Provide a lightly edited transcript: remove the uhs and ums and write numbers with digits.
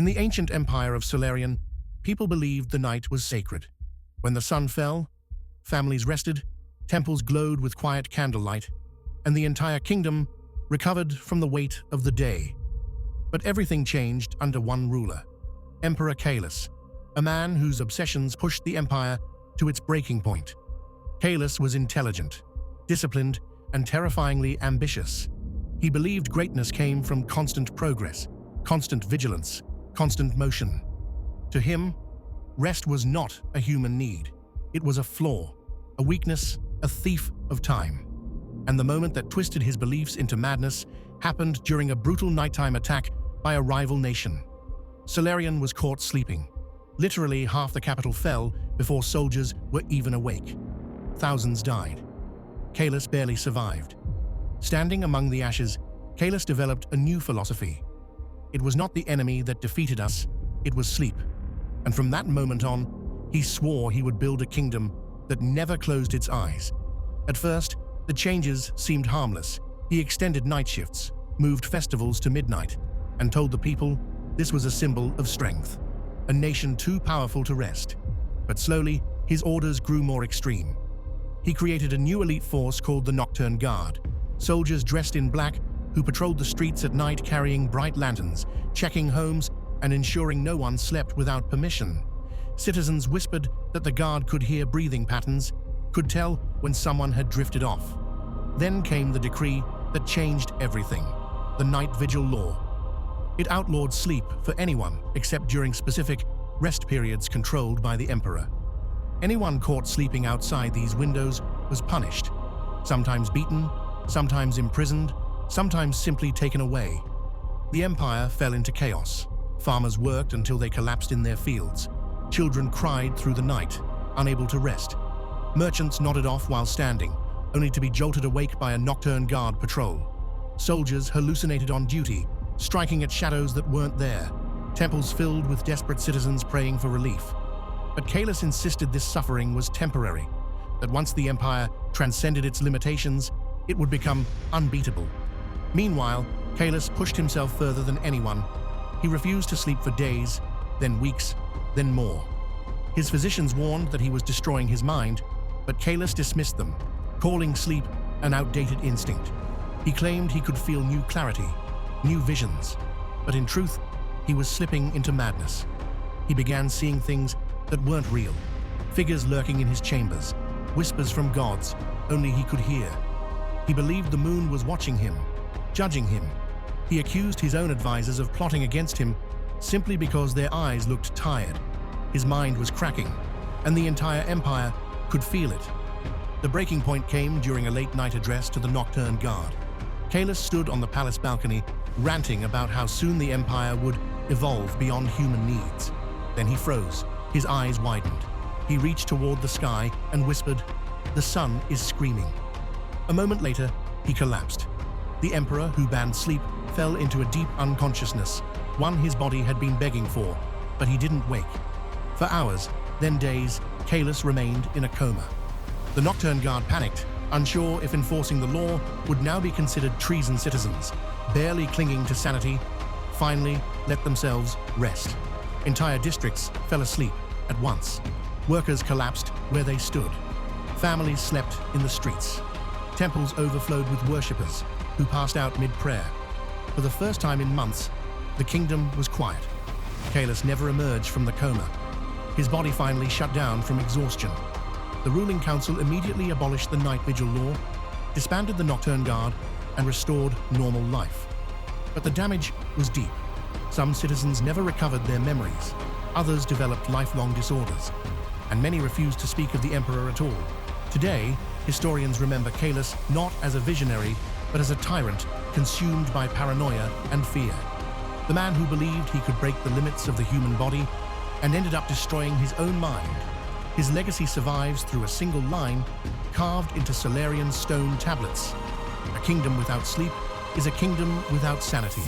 In the ancient empire of Solarian, people believed the night was sacred. When the sun fell, families rested, temples glowed with quiet candlelight, and the entire kingdom recovered from the weight of the day. But everything changed under one ruler, Emperor Kaelus, a man whose obsessions pushed the empire to its breaking point. Kaelus was intelligent, disciplined, and terrifyingly ambitious. He believed greatness came from constant progress, constant vigilance, constant motion. To him, rest was not a human need. It was a flaw, a weakness, a thief of time. And the moment that twisted his beliefs into madness happened during a brutal nighttime attack by a rival nation. Solarian was caught sleeping. Literally half the capital fell before soldiers were even awake. Thousands died. Kaelus barely survived. Standing among the ashes, Kaelus developed a new philosophy. It was not the enemy that defeated us, it was sleep. And from that moment on, he swore he would build a kingdom that never closed its eyes. At first, the changes seemed harmless. He extended night shifts, moved festivals to midnight, and told the people this was a symbol of strength, a nation too powerful to rest. But slowly, his orders grew more extreme. He created a new elite force called the Nocturne Guard, soldiers dressed in black who patrolled the streets at night carrying bright lanterns, checking homes, and ensuring no one slept without permission. Citizens whispered that the guard could hear breathing patterns, could tell when someone had drifted off. Then came the decree that changed everything, the Night Vigil Law. It outlawed sleep for anyone except during specific rest periods controlled by the Emperor. Anyone caught sleeping outside these windows was punished, sometimes beaten, sometimes imprisoned, sometimes simply taken away. The empire fell into chaos. Farmers worked until they collapsed in their fields. Children cried through the night, unable to rest. Merchants nodded off while standing, only to be jolted awake by a nocturne guard patrol. Soldiers hallucinated on duty, striking at shadows that weren't there. Temples filled with desperate citizens praying for relief. But Kaelus insisted this suffering was temporary, that once the empire transcended its limitations, it would become unbeatable. Meanwhile, Kaelus pushed himself further than anyone. He refused to sleep for days, then weeks, then more. His physicians warned that he was destroying his mind, but Kaelus dismissed them, calling sleep an outdated instinct. He claimed he could feel new clarity, new visions, but in truth, he was slipping into madness. He began seeing things that weren't real, figures lurking in his chambers, whispers from gods only he could hear. He believed the moon was watching him, judging him. He accused his own advisors of plotting against him simply because their eyes looked tired. His mind was cracking, and the entire empire could feel it. The breaking point came during a late-night address to the Nocturne Guard. Kaelus stood on the palace balcony, ranting about how soon the empire would evolve beyond human needs. Then he froze, his eyes widened. He reached toward the sky and whispered, "The sun is screaming." A moment later, he collapsed. The emperor, who banned sleep, fell into a deep unconsciousness, one his body had been begging for, but he didn't wake. For hours, then days, Kaelus remained in a coma. The Nocturne Guard panicked, unsure if enforcing the law would now be considered treason. Citizens, barely clinging to sanity, finally let themselves rest. Entire districts fell asleep at once. Workers collapsed where they stood. Families slept in the streets. Temples overflowed with worshippers who passed out mid-prayer. For the first time in months, the kingdom was quiet. Kaelus never emerged from the coma. His body finally shut down from exhaustion. The ruling council immediately abolished the Night Vigil Law, disbanded the Nocturne Guard, and restored normal life. But the damage was deep. Some citizens never recovered their memories. Others developed lifelong disorders, and many refused to speak of the emperor at all. Today, historians remember Kaelus not as a visionary, but as a tyrant consumed by paranoia and fear. The man who believed he could break the limits of the human body and ended up destroying his own mind. His legacy survives through a single line carved into Solarian stone tablets. A kingdom without sleep is a kingdom without sanity.